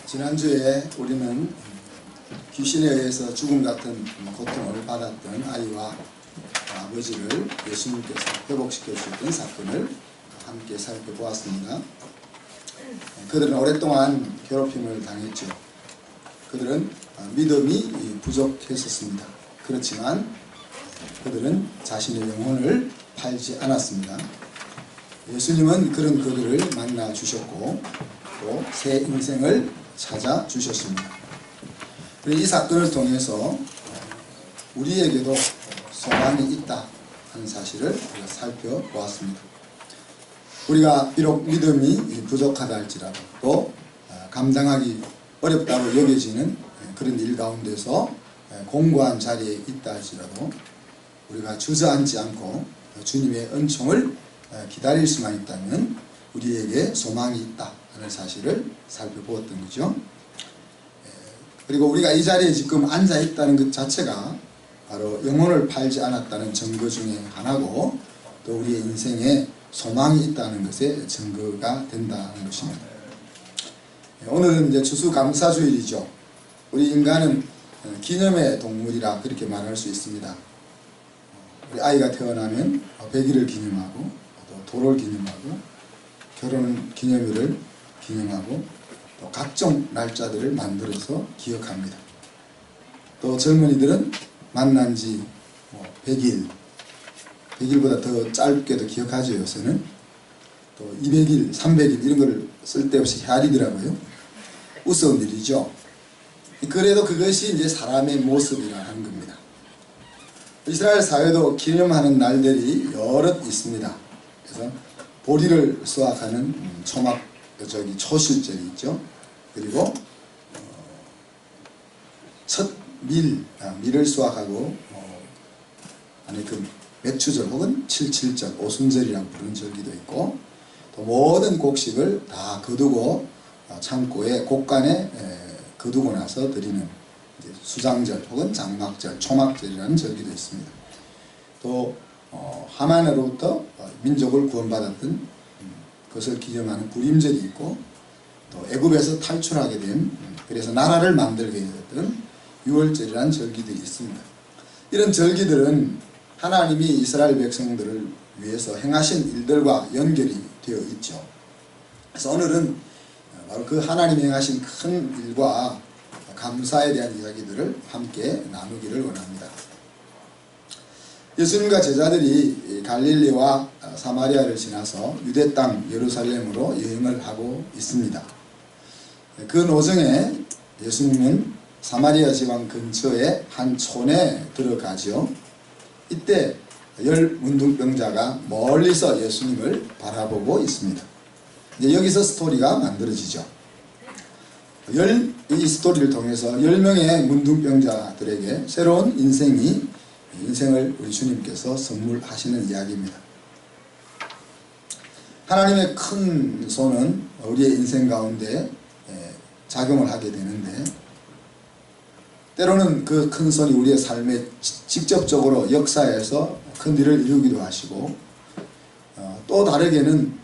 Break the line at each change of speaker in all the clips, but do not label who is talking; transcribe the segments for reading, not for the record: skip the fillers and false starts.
지난주에 우리는 귀신에 의해서 죽음 같은 고통을 받았던 아이와 아버지를 예수님께서 회복시켜 주셨던 사건을 함께 살펴보았습니다. 그들은 오랫동안 괴롭힘을 당했죠. 그들은 믿음이 부족했었습니다. 그렇지만 그들은 자신의 영혼을 팔지 않았습니다. 예수님은 그런 그들을 만나 주셨고 또 새 인생을 찾아 주셨습니다. 이 사건을 통해서 우리에게도 소망이 있다 하는 사실을 우리가 살펴보았습니다. 우리가 비록 믿음이 부족하다 할지라도 또 감당하기 어렵다고 여겨지는 그런 일 가운데서 공고한 자리에 있다 할지라도 우리가 주저앉지 않고 주님의 은총을 기다릴 수만 있다면 우리에게 소망이 있다 하는 사실을 살펴보았던 거죠. 그리고 우리가 이 자리에 지금 앉아 있다는 것 자체가 바로 영혼을 팔지 않았다는 증거 중에 하나고 또 우리의 인생에 소망이 있다는 것의 증거가 된다는 것입니다. 오늘은 이제 추수감사주일이죠. 우리 인간은 기념의 동물이라 그렇게 말할 수 있습니다. 우리 아이가 태어나면 100일을 기념하고 또 돌을 기념하고 결혼 기념일을 기념하고 또 각종 날짜들을 만들어서 기억합니다. 또 젊은이들은 만난 지 100일, 100일보다 더 짧게도 기억하죠. 요새는 또 200일, 300일 이런 걸 쓸데없이 헤아리더라고요. 우스운 일이죠. 그래도 그것이 이제 사람의 모습이라 하는 겁니다. 이스라엘 사회도 기념하는 날들이 여럿 있습니다. 그래서 보리를 수확하는 초실절이 있죠. 그리고 첫 밀을 수확하고 아니 그 맥추절 혹은 칠칠절, 오순절이라고 부르는 절기도 있고 또 모든 곡식을 다 거두고 창고에 곡간에 거두고 나서 드리는 수장절 혹은 장막절, 초막절이라는 절기도 있습니다. 또 하만으로부터 민족을 구원받았던 그것을 기념하는 부림절이 있고 또 애굽에서 탈출하게 된 그래서 나라를 만들게 되었던 유월절이라는 절기들이 있습니다. 이런 절기들은 하나님이 이스라엘 백성들을 위해서 행하신 일들과 연결이 되어 있죠. 그래서 오늘은 바로 그 하나님이 행하신 큰 일과 감사에 대한 이야기들을 함께 나누기를 원합니다. 예수님과 제자들이 갈릴리와 사마리아를 지나서 유대 땅 예루살렘으로 여행을 하고 있습니다. 그 노정에 예수님은 사마리아 지방 근처의 한 촌에 들어가죠. 이때 10 문둥병자가 멀리서 예수님을 바라보고 있습니다. 이제 여기서 스토리가 만들어지죠. 이 스토리를 통해서 10명의 문둥병자들에게 새로운 인생을 우리 주님께서 선물하시는 이야기입니다. 하나님의 큰 손은 우리의 인생 가운데 작용을 하게 되는데 때로는 그 큰 손이 우리의 삶에 직접적으로 역사해서 큰 일을 이루기도 하시고 또 다르게는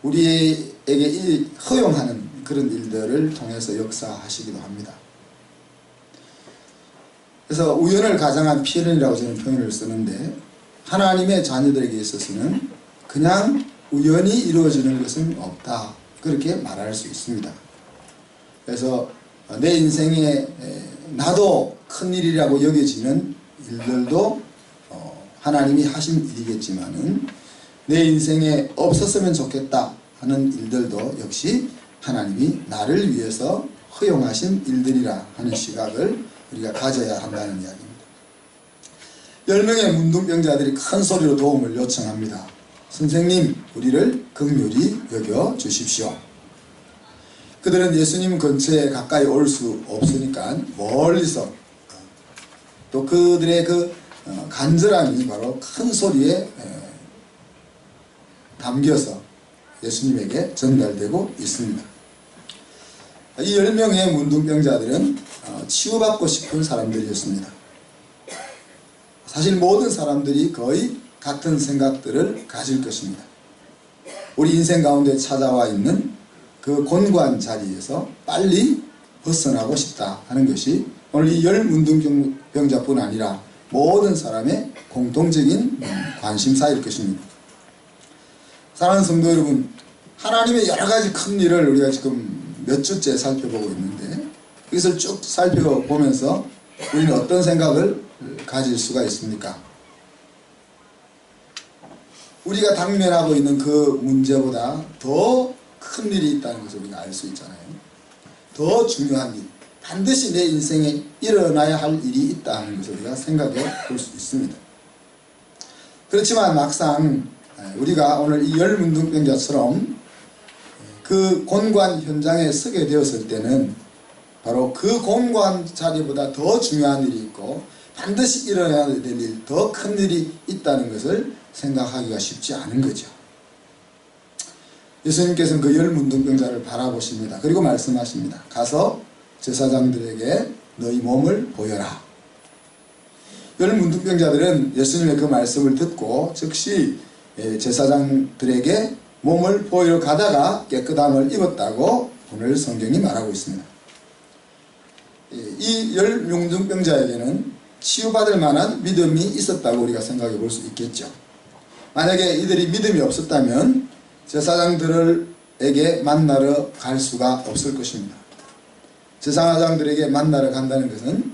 우리에게 허용하는 그런 일들을 통해서 역사하시기도 합니다. 그래서 우연을 가장한 필연이라고 저는 표현을 쓰는데 하나님의 자녀들에게 있어서는 그냥 우연히 이루어지는 것은 없다 그렇게 말할 수 있습니다. 그래서 내 인생에 나도 큰일이라고 여겨지는 일들도 하나님이 하신 일이겠지만은 내 인생에 없었으면 좋겠다 하는 일들도 역시 하나님이 나를 위해서 허용하신 일들이라 하는 시각을 우리가 가져야 한다는 이야기입니다. 10명의 문둥병자들이 큰 소리로 도움을 요청합니다. 선생님, 우리를 긍휼히 여겨 주십시오. 그들은 예수님 근처에 가까이 올 수 없으니까 멀리서 또 그들의 그 간절함이 바로 큰 소리에 담겨서 예수님에게 전달되고 있습니다. 이 10명의 문둥병자들은 치유받고 싶은 사람들이었습니다. 사실 모든 사람들이 거의 같은 생각들을 가질 것입니다. 우리 인생 가운데 찾아와 있는 그 곤고한 자리에서 빨리 벗어나고 싶다 하는 것이 오늘 이 열 문둥병자뿐 아니라 모든 사람의 공통적인 관심사일 것입니다. 사랑하는 성도 여러분, 하나님의 여러 가지 큰 일을 우리가 지금 몇 주째 살펴보고 있는데 이것을 쭉 살펴보면서 우리는 어떤 생각을 가질 수가 있습니까? 우리가 당면하고 있는 그 문제보다 더 큰 일이 있다는 것을 우리가 알 수 있잖아요. 더 중요한 일, 반드시 내 인생에 일어나야 할 일이 있다는 것을 우리가 생각해 볼 수 있습니다. 그렇지만 막상 우리가 오늘 이 열 문둥병자처럼 그 곤고한 현장에 서게 되었을 때는 바로 그 곤고한 자리보다 더 중요한 일이 있고 반드시 일어나야 될 일, 더 큰 일이 있다는 것을 생각하기가 쉽지 않은 거죠. 예수님께서는 그 열 문둥병자를 바라보십니다. 그리고 말씀하십니다. 가서 제사장들에게 너희 몸을 보여라. 열 문둥병자들은 예수님의 그 말씀을 듣고 즉시 제사장들에게 몸을 보이러 가다가 깨끗함을 입었다고 오늘 성경이 말하고 있습니다. 이 열 문둥병자에게는 치유받을 만한 믿음이 있었다고 우리가 생각해 볼 수 있겠죠. 만약에 이들이 믿음이 없었다면 제사장들에게 만나러 갈 수가 없을 것입니다. 제사장들에게 만나러 간다는 것은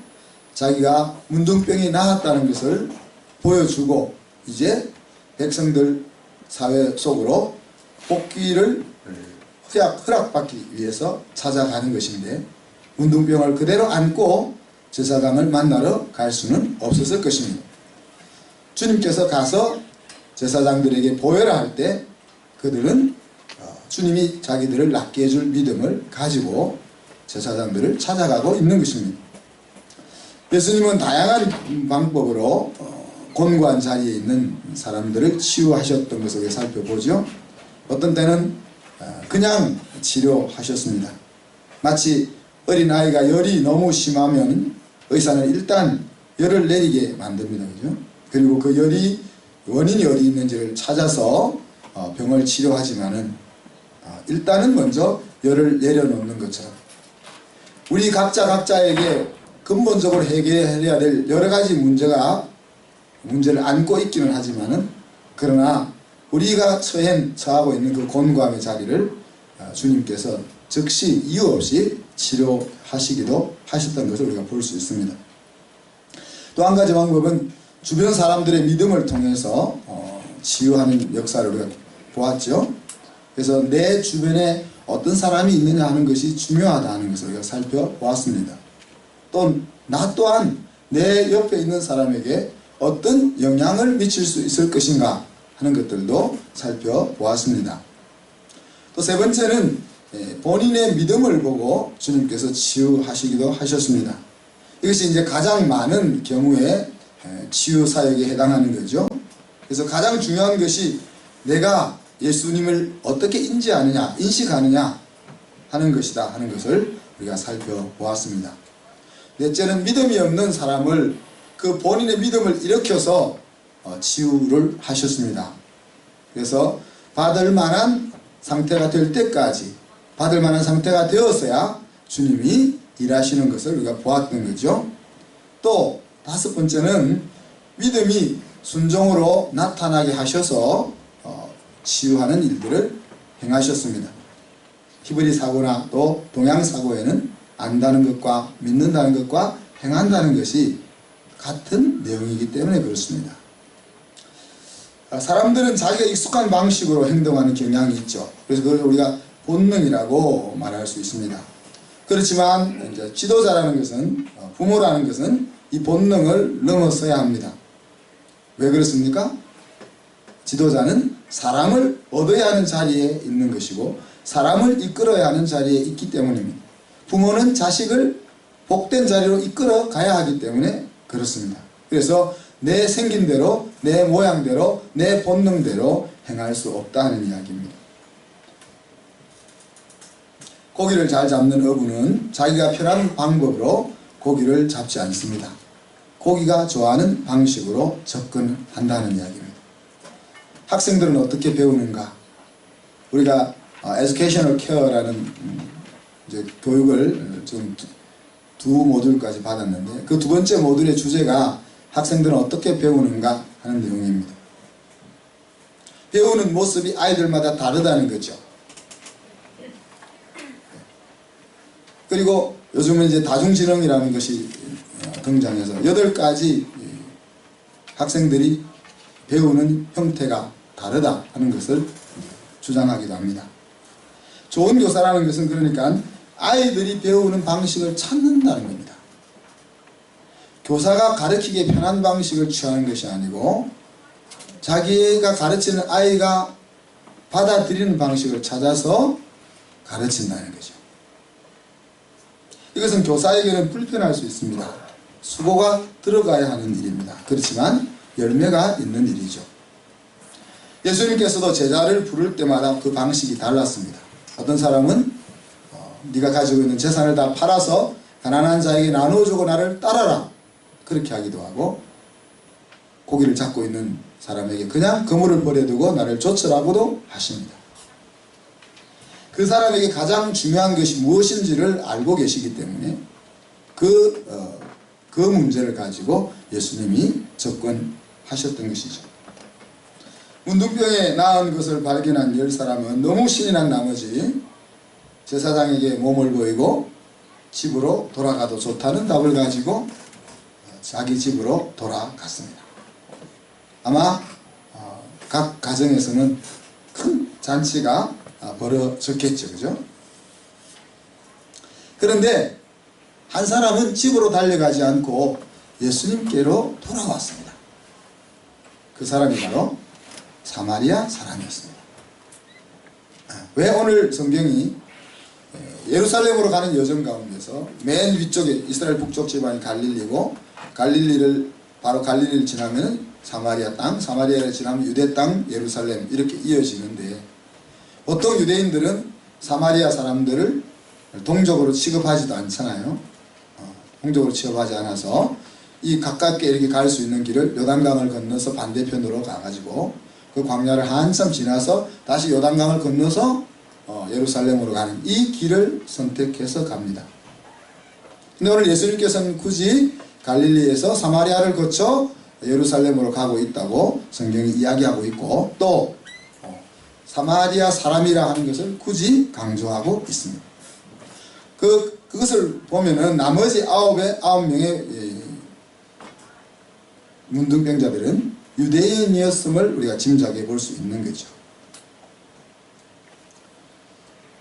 자기가 문둥병이 나았다는 것을 보여주고 이제 백성들 사회 속으로 복귀를 허락받기 위해서 찾아가는 것인데 문둥병을 그대로 안고 제사장을 만나러 갈 수는 없었을 것입니다. 주님께서 가서 제사장들에게 보여라 할 때 그들은 주님이 자기들을 낫게 해줄 믿음을 가지고 제사장들을 찾아가고 있는 것입니다. 예수님은 다양한 방법으로 곤고한 자리에 있는 사람들을 치유하셨던 것을 살펴보죠. 어떤 때는 그냥 치료하셨습니다. 마치 어린아이가 열이 너무 심하면 의사는 일단 열을 내리게 만듭니다. 그죠? 그리고 그 열이 원인이 어디 있는지를 찾아서 병을 치료하지만은 일단은 먼저 열을 내려놓는 것처럼 우리 각자에게 근본적으로 해결해야 될 여러 가지 문제를 안고 있기는 하지만은 그러나 우리가 처하고 있는 그 곤고함의 자리를 주님께서 즉시 이유 없이 치료하시기도 하셨던 것을 우리가 볼 수 있습니다. 또 한 가지 방법은 주변 사람들의 믿음을 통해서 치유하는 역사를 우리가 보았죠. 그래서 내 주변에 어떤 사람이 있느냐 하는 것이 중요하다는 것을 우리가 살펴보았습니다. 또 나 또한 내 옆에 있는 사람에게 어떤 영향을 미칠 수 있을 것인가 하는 것들도 살펴보았습니다. 또 세 번째는 본인의 믿음을 보고 주님께서 치유하시기도 하셨습니다. 이것이 이제 가장 많은 경우에 치유 사역에 해당하는 거죠. 그래서 가장 중요한 것이 내가 예수님을 어떻게 인식하느냐 하는 것이다 하는 것을 우리가 살펴보았습니다. 넷째는 믿음이 없는 사람을 그 본인의 믿음을 일으켜서 치유를 하셨습니다. 그래서 받을 만한 상태가 될 때까지 받을 만한 상태가 되었어야 주님이 일하시는 것을 우리가 보았던 거죠. 또 다섯 번째는 믿음이 순종으로 나타나게 하셔서 치유하는 일들을 행하셨습니다. 히브리 사고나 또 동양 사고에는 안다는 것과 믿는다는 것과 행한다는 것이 같은 내용이기 때문에 그렇습니다. 사람들은 자기가 익숙한 방식으로 행동하는 경향이 있죠. 그래서 그걸 우리가 본능이라고 말할 수 있습니다. 그렇지만 이제 지도자라는 것은 부모라는 것은 이 본능을 넘어서야 합니다. 왜 그렇습니까? 지도자는 사람을 얻어야 하는 자리에 있는 것이고 사람을 이끌어야 하는 자리에 있기 때문입니다. 부모는 자식을 복된 자리로 이끌어 가야 하기 때문에 그렇습니다. 그래서 내 생긴 대로, 내 모양대로, 내 본능대로 행할 수 없다는 이야기입니다. 고기를 잘 잡는 어부는 자기가 편한 방법으로 고기를 잡지 않습니다. 고기가 좋아하는 방식으로 접근한다는 이야기입니다. 학생들은 어떻게 배우는가? 우리가 educational care라는 이제 교육을 지금 두 모듈까지 받았는데, 그 두 번째 모듈의 주제가 학생들은 어떻게 배우는가 하는 내용입니다. 배우는 모습이 아이들마다 다르다는 거죠. 그리고 요즘은 이제 다중지능이라는 것이 등장해서 8가지 학생들이 배우는 형태가 다르다 하는 것을 주장하기도 합니다. 좋은 교사라는 것은 그러니까 아이들이 배우는 방식을 찾는다는 겁니다. 교사가 가르치기에 편한 방식을 취하는 것이 아니고 자기가 가르치는 아이가 받아들이는 방식을 찾아서 가르친다는 거죠. 이것은 교사에게는 불편할 수 있습니다. 수고가 들어가야 하는 일입니다. 그렇지만 열매가 있는 일이죠. 예수님께서도 제자를 부를 때마다 그 방식이 달랐습니다. 어떤 사람은 네가 가지고 있는 재산을 다 팔아서 가난한 자에게 나눠주고 나를 따라라, 그렇게 하기도 하고, 고기를 잡고 있는 사람에게 그냥 그물을 버려두고 나를 좇으라고도 하십니다. 그 사람에게 가장 중요한 것이 무엇인지를 알고 계시기 때문에 그 문제를 가지고 예수님이 접근하셨던 것이죠. 문둥병에 나은 것을 발견한 10사람은 너무 신이 난 나머지 제사장에게 몸을 보이고 집으로 돌아가도 좋다는 답을 가지고 자기 집으로 돌아갔습니다. 아마 각 가정에서는 큰 잔치가 벌어졌겠죠. 그죠? 그런데 한 사람은 집으로 달려가지 않고 예수님께로 돌아왔습니다. 그 사람이 바로 사마리아 사람이었습니다. 왜 오늘 성경이 예루살렘으로 가는 여정 가운데서 맨 위쪽에 이스라엘 북쪽 지방이 갈릴리고, 바로 갈릴리를 지나면 사마리아 땅, 사마리아를 지나면 유대 땅, 예루살렘, 이렇게 이어지는데, 보통 유대인들은 사마리아 사람들을 동족으로 취급하지도 않잖아요. 동족으로 취급하지 않아서 이 가깝게 이렇게 갈 수 있는 길을 요단강을 건너서 반대편으로 가가지고 그 광야를 한참 지나서 다시 요단강을 건너서 예루살렘으로 가는 이 길을 선택해서 갑니다. 근데 오늘 예수님께서는 굳이 갈릴리에서 사마리아를 거쳐 예루살렘으로 가고 있다고 성경이 이야기하고 있고, 또 사마리아 사람이라 하는 것을 굳이 강조하고 있습니다. 그것을 보면은 나머지 9명의 문둥병자들은 유대인이었음을 우리가 짐작해 볼 수 있는 거죠.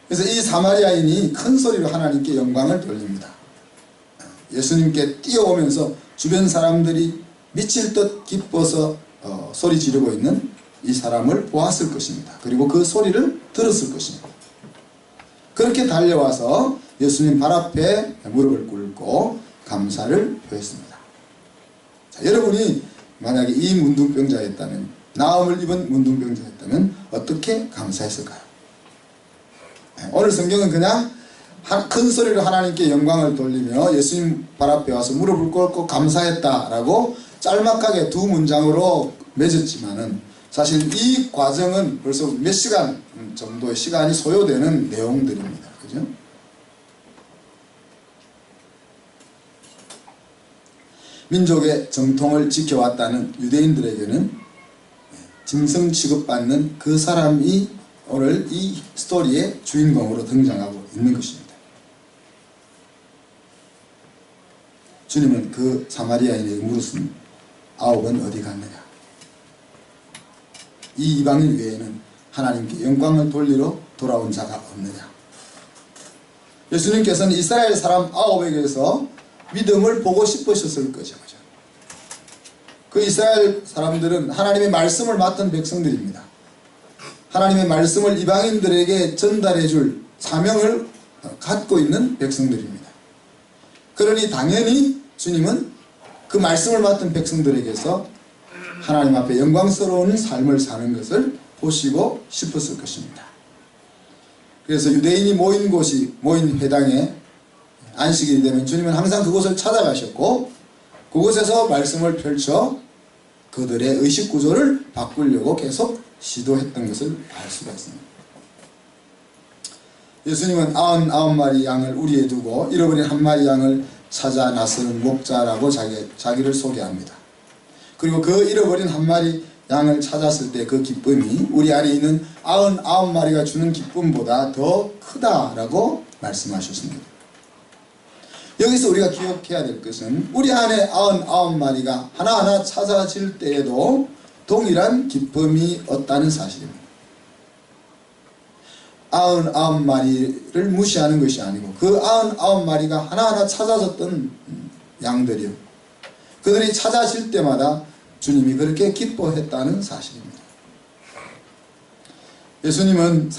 그래서 이 사마리아인이 큰 소리로 하나님께 영광을 돌립니다. 예수님께 뛰어오면서 주변 사람들이 미칠 듯 기뻐서 소리 지르고 있는 이 사람을 보았을 것입니다. 그리고 그 소리를 들었을 것입니다. 그렇게 달려와서 예수님 발 앞에 무릎을 꿇고 감사를 표했습니다. 자, 여러분이 만약에 이 문둥병자였다면, 나음을 입은 문둥병자였다면 어떻게 감사했을까요? 오늘 성경은 그냥 큰 소리로 하나님께 영광을 돌리며 예수님 발 앞에 와서 무릎을 꿇고 감사했다라고 짤막하게 두 문장으로 맺었지만은, 사실 이 과정은 벌써 몇 시간 정도의 시간이 소요되는 내용들입니다. 그죠? 민족의 정통을 지켜왔다는 유대인들에게는 짐승 취급받는 그 사람이 오늘 이 스토리의 주인공으로 등장하고 있는 것입니다. 주님은 그 사마리아인에게 물으신 9은 어디 갔느냐? 이 이방인 외에는 하나님께 영광을 돌리러 돌아온 자가 없느냐? 예수님께서는 이스라엘 사람 9에게서 믿음을 보고 싶으셨을 거죠. 그 이스라엘 사람들은 하나님의 말씀을 맡은 백성들입니다. 하나님의 말씀을 이방인들에게 전달해 줄 사명을 갖고 있는 백성들입니다. 그러니 당연히 주님은 그 말씀을 맡은 백성들에게서 하나님 앞에 영광스러운 삶을 사는 것을 보시고 싶었을 것입니다. 그래서 유대인이 모인 곳이, 모인 회당에 안식일이 되면 주님은 항상 그곳을 찾아가셨고, 그곳에서 말씀을 펼쳐 그들의 의식구조를 바꾸려고 계속 시도했던 것을 알 수가 있습니다. 예수님은 99마리 양을 우리에 두고 잃어버린 한 마리 양을 찾아 나서는 목자라고 자기를 소개합니다. 그리고 그 잃어버린 한 마리 양을 찾았을 때 그 기쁨이 우리 안에 있는 99마리가 주는 기쁨보다 더 크다라고 말씀하셨습니다. 여기서 우리가 기억해야 될 것은 우리 안에 99마리가 하나하나 찾아질 때에도 동일한 기쁨이 없다는 사실입니다. 99마리를 무시하는 것이 아니고 그 99마리가 하나하나 찾아졌던 양들이요. 그들이 찾아질 때마다 주님이 그렇게 기뻐했다는 사실입니다. 예수님은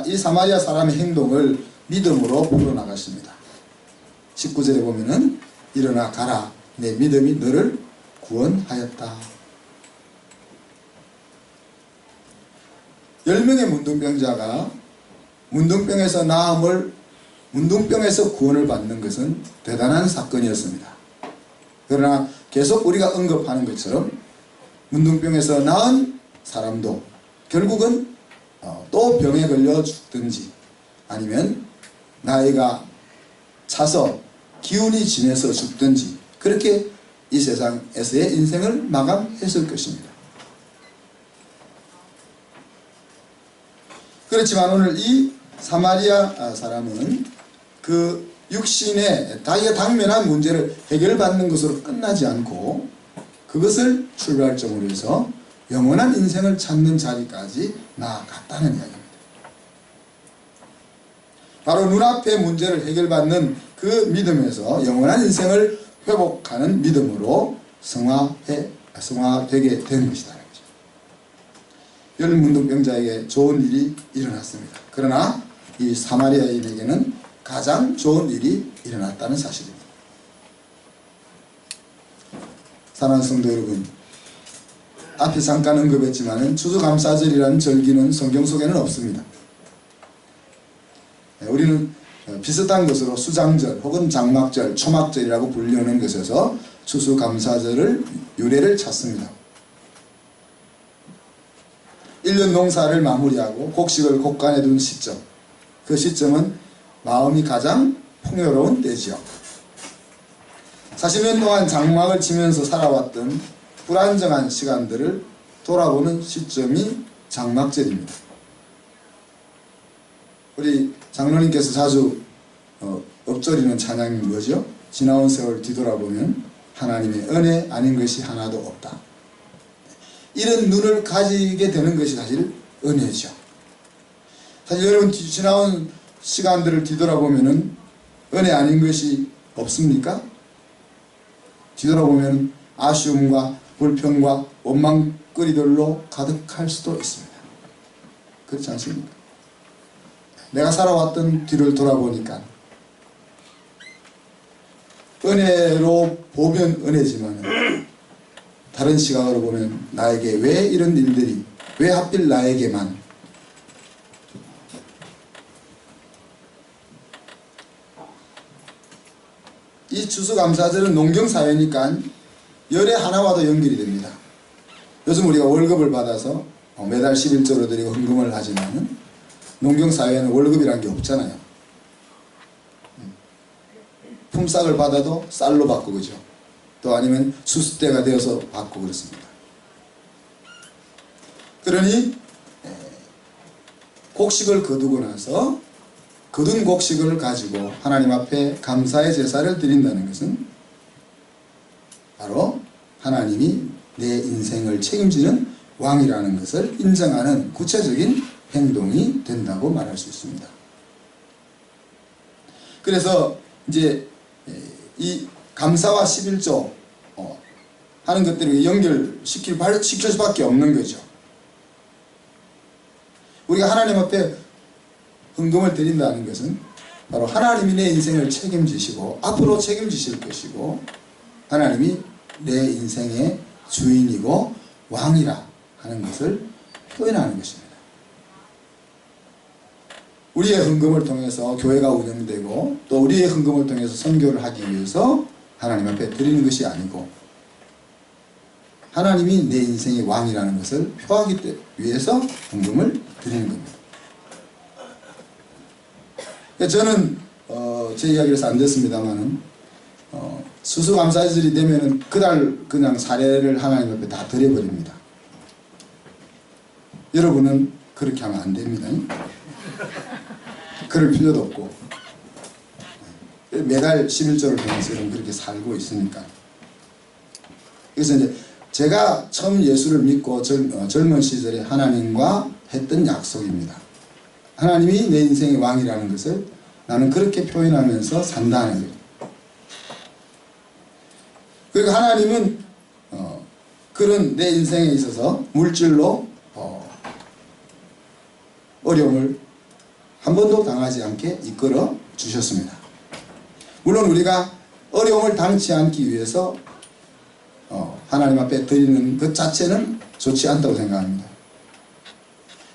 이 사마리아 사람의 행동을 믿음으로 풀어나가십니다. 19절에 보면은 일어나 가라 내 믿음이 너를 구원하였다. 10명의 문둥병자가 문둥병에서 구원을 받는 것은 대단한 사건이었습니다. 그러나 계속 우리가 언급하는 것처럼 문둥병에서 나은 사람도 결국은 또 병에 걸려 죽든지 아니면 나이가 차서 기운이 지내서 죽든지 그렇게 이 세상에서의 인생을 마감했을 것입니다. 그렇지만 오늘 이 사마리아 사람은 그 육신의 자기가 당면한 문제를 해결받는 것으로 끝나지 않고 그것을 출발점으로 해서 영원한 인생을 찾는 자리까지 나아갔다는 이야기입니다. 바로 눈앞의 문제를 해결받는 그 믿음에서 영원한 인생을 회복하는 믿음으로 성화되게 된 것이다. 문둥병자에게 좋은 일이 일어났습니다. 그러나 이 사마리아인에게는 가장 좋은 일이 일어났다는 사실입니다. 사랑하는 성도 여러분, 앞에 잠깐 언급했지만 추수감사절이라는 절기는 성경 속에는 없습니다. 우리는 비슷한 것으로 수장절 혹은 장막절, 초막절이라고 불리는 것에서 추수감사절을 유래를 찾습니다. 1년 농사를 마무리하고 곡식을 곡간에 둔 시점, 그 시점은 마음이 가장 풍요로운 때지요. 40년 동안 장막을 치면서 살아왔던 불안정한 시간들을 돌아보는 시점이 장막절입니다. 우리 장로님께서 자주 엎드리는 찬양이 뭐죠? 지나온 세월 뒤돌아보면 하나님의 은혜 아닌 것이 하나도 없다. 이런 눈을 가지게 되는 것이 사실 은혜죠. 사실 여러분 지나온 시간들을 뒤돌아보면 은혜 아닌 것이 없습니까? 뒤돌아보면 아쉬움과 불평과 원망거리들로 가득할 수도 있습니다. 그렇지 않습니까? 내가 살아왔던 뒤를 돌아보니까 은혜로 보면 은혜지만 다른 시각으로 보면 나에게 왜 이런 일들이, 왜 하필 나에게만, 이 추수감사절은 농경사회니까 열의 하나와도 연결이 됩니다. 요즘 우리가 월급을 받아서 매달 11조를 드리고 헌금을 하지만 농경사회는 월급이란 게 없잖아요. 품삯을 받아도 쌀로 받고 그죠. 또 아니면 수습대가 되어서 받고 그렇습니다. 그러니 곡식을 거두고 나서 거둔 곡식을 가지고 하나님 앞에 감사의 제사를 드린다는 것은 바로 하나님이 내 인생을 책임지는 왕이라는 것을 인정하는 구체적인 행동이 된다고 말할 수 있습니다. 그래서 이제 이 감사와 11조 하는 것들을 연결시킬 수밖에 없는 거죠. 우리가 하나님 앞에 헌금을 드린다는 것은 바로 하나님이 내 인생을 책임지시고 앞으로 책임지실 것이고 하나님이 내 인생의 주인이고 왕이라 하는 것을 표현하는 것입니다. 우리의 헌금을 통해서 교회가 운영되고 또 우리의 헌금을 통해서 선교를 하기 위해서 하나님 앞에 드리는 것이 아니고 하나님이 내 인생의 왕이라는 것을 표하기 위해서 헌금을 드리는 겁니다. 저는 제 이야기에서 안 됐습니다만은 수수감사절이 되면은 그날 그냥 사례를 하나님 앞에 다 드려버립니다. 여러분은 그렇게 하면 안 됩니다. 그럴 필요도 없고 매달 11조를 통해서 그렇게 살고 있으니까. 그래서 이제 제가 처음 예수를 믿고 젊은 시절에 하나님과 했던 약속입니다. 하나님이 내 인생의 왕이라는 것을 나는 그렇게 표현하면서 산다는 거예요. 그리고 하나님은 그런 내 인생에 있어서 물질로 어려움을 한 번도 당하지 않게 이끌어 주셨습니다. 물론 우리가 어려움을 당치 않기 위해서 하나님 앞에 드리는 것 자체는 좋지 않다고 생각합니다.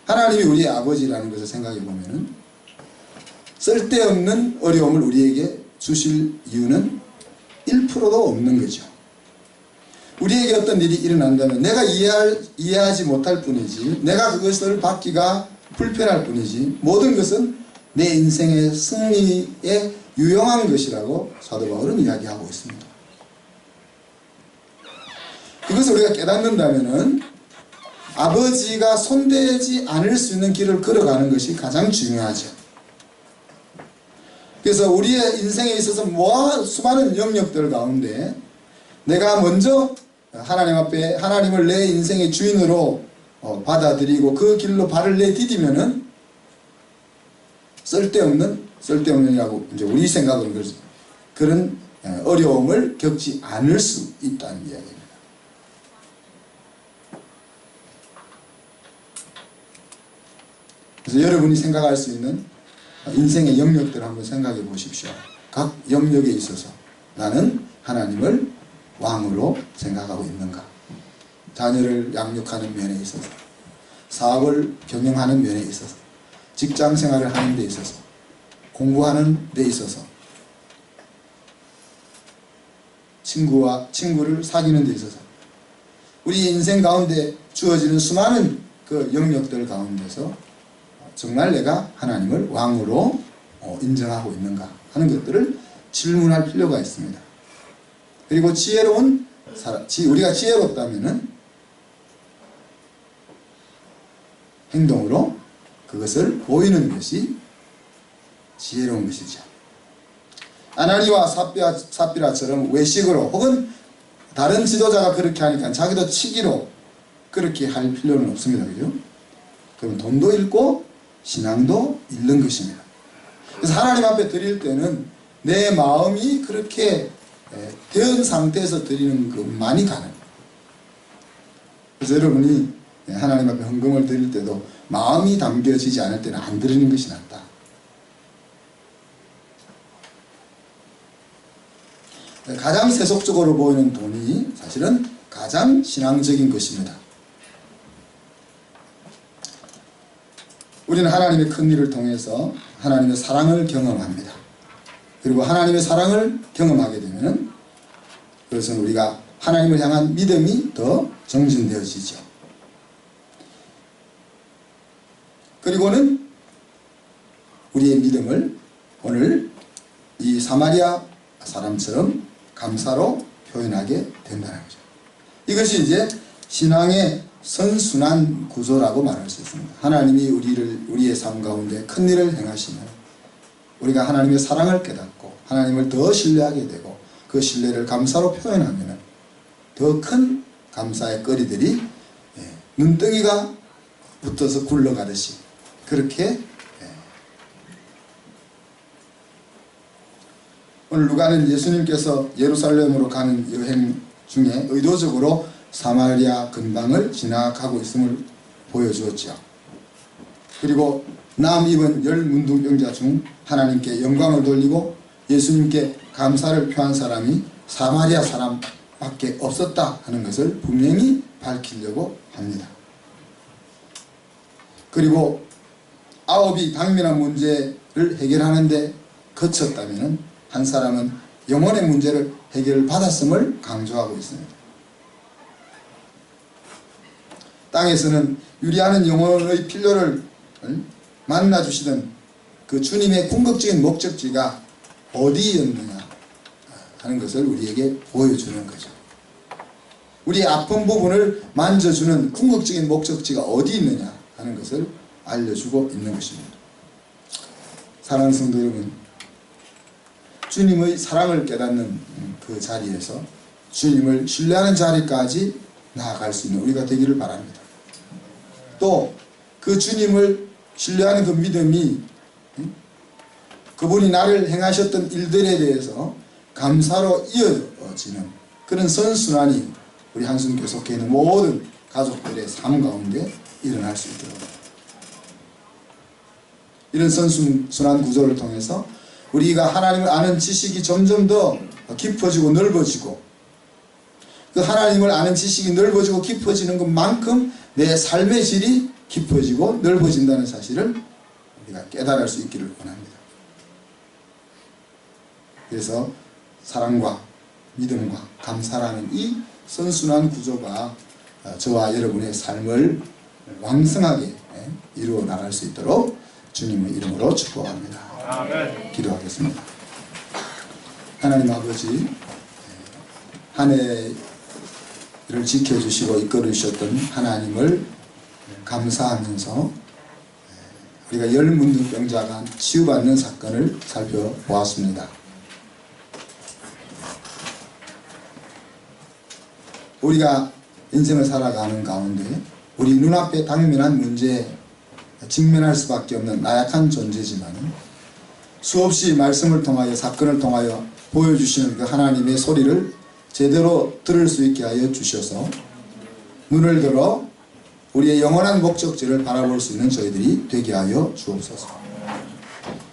하나님이 우리의 아버지라는 것을 생각해 보면은 쓸데없는 어려움을 우리에게 주실 이유는 1%도 없는 거죠. 우리에게 어떤 일이 일어난다면 내가 이해하지 못할 뿐이지, 내가 그것을 받기가 불편할 뿐이지, 모든 것은 내 인생의 승리에 유용한 것이라고 사도 바울은 이야기하고 있습니다. 이것을 우리가 깨닫는다면은 아버지가 손대지 않을 수 있는 길을 걸어가는 것이 가장 중요하죠. 그래서 우리의 인생에 있어서 수많은 영역들 가운데 내가 먼저 하나님 앞에 하나님을 내 인생의 주인으로 받아들이고 그 길로 발을 내디디면은 쓸데없는이라고 이제 우리 생각은 그런 어려움을 겪지 않을 수 있다는 이야기입니다. 그래서 여러분이 생각할 수 있는 인생의 영역들을 한번 생각해 보십시오. 각 영역에 있어서 나는 하나님을 왕으로 생각하고 있는가? 자녀를 양육하는 면에 있어서, 사업을 경영하는 면에 있어서, 직장 생활을 하는 데 있어서, 공부하는 데 있어서, 친구를 사귀는 데 있어서, 우리 인생 가운데 주어지는 수많은 그 영역들 가운데서 정말 내가 하나님을 왕으로 인정하고 있는가 하는 것들을 질문할 필요가 있습니다. 그리고 우리가 지혜롭다면은 행동으로 그것을 보이는 것이 지혜로운 것이죠. 아나니와 삽비라처럼 외식으로 혹은 다른 지도자가 그렇게 하니까 자기도 치기로 그렇게 할 필요는 없습니다. 그죠? 그럼 돈도 잃고 신앙도 잃는 것입니다. 그래서 하나님 앞에 드릴 때는 내 마음이 그렇게 되은 상태에서 드리는 것만이 가능해요. 그래서 여러분이 하나님 앞에 헌금을 드릴 때도 마음이 담겨지지 않을 때는 안 드리는 것이 낫다. 가장 세속적으로 보이는 돈이 사실은 가장 신앙적인 것입니다. 우리는 하나님의 큰 일을 통해서 하나님의 사랑을 경험합니다. 그리고 하나님의 사랑을 경험하게 되면 그것은 우리가 하나님을 향한 믿음이 더 정진되어지죠. 그리고는 우리의 믿음을 오늘 이 사마리아 사람처럼 감사로 표현하게 된다는 거죠. 이것이 이제 신앙의 선순환 구조라고 말할 수 있습니다. 하나님이 우리의 삶 가운데 큰 일을 행하시면 우리가 하나님의 사랑을 깨닫고 하나님을 더 신뢰하게 되고 그 신뢰를 감사로 표현하면 더 큰 감사의 거리들이 눈덩이가 붙어서 굴러가듯이 그렇게 오늘 누가는 예수님께서 예루살렘으로 가는 여행 중에 의도적으로 사마리아 근방을 지나가고 있음을 보여주었죠. 그리고 남 입은 10문둥병자 중 하나님께 영광을 돌리고 예수님께 감사를 표한 사람이 사마리아 사람밖에 없었다 하는 것을 분명히 밝히려고 합니다. 그리고 9이 당면한 문제를 해결하는 데 거쳤다면 한 사람은 영혼의 문제를 해결받았음을 강조하고 있습니다. 땅에서는 유리하는 영혼의 필요를 만나주시던 그 주님의 궁극적인 목적지가 어디였느냐 하는 것을 우리에게 보여주는 거죠. 우리의 아픈 부분을 만져주는 궁극적인 목적지가 어디 있느냐 하는 것을 알려주고 있는 것입니다. 사랑하는 성도 여러분, 주님의 사랑을 깨닫는 그 자리에서 주님을 신뢰하는 자리까지 나아갈 수 있는 우리가 되기를 바랍니다. 또 그 주님을 신뢰하는 그 믿음이 그분이 나를 행하셨던 일들에 대해서 감사로 이어지는 그런 선순환이 우리 한순교회 속해 있는 모든 가족들의 삶 가운데 일어날 수 있도록, 이런 선순환 구조를 통해서 우리가 하나님을 아는 지식이 점점 더 깊어지고 넓어지고, 그 하나님을 아는 지식이 넓어지고 깊어지는 것만큼 내 삶의 질이 깊어지고 넓어진다는 사실을 우리가 깨달을 수 있기를 원합니다. 그래서 사랑과 믿음과 감사라는 이 선순환 구조가 저와 여러분의 삶을 왕성하게 이루어 나갈 수 있도록 주님의 이름으로 축복합니다. 아멘. 기도하겠습니다. 하나님 아버지, 한 해를 지켜주시고 이끌어주셨던 하나님을 감사하면서 우리가 열문둥병자가 치유받는 사건을 살펴보았습니다. 우리가 인생을 살아가는 가운데 우리 눈앞에 당면한 문제에 직면할 수밖에 없는 나약한 존재지만 수없이 말씀을 통하여 사건을 통하여 보여주시는 그 하나님의 소리를 제대로 들을 수 있게 하여 주셔서 눈을 들어 우리의 영원한 목적지를 바라볼 수 있는 저희들이 되게 하여 주옵소서.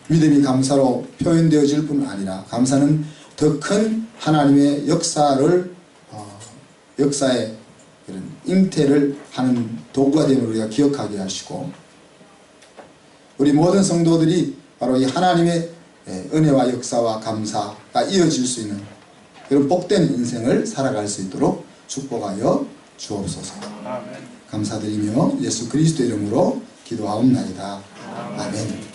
믿음이 감사로 표현되어질 뿐 아니라 감사는 더 큰 하나님의 역사의 그런 잉태를 하는 도구가 되는 우리가 기억하게 하시고, 우리 모든 성도들이 바로 이 하나님의 은혜와 역사와 감사가 이어질 수 있는 그런 복된 인생을 살아갈 수 있도록 축복하여 주옵소서. 감사드리며 예수 그리스도 이름으로 기도하옵나이다. 아멘.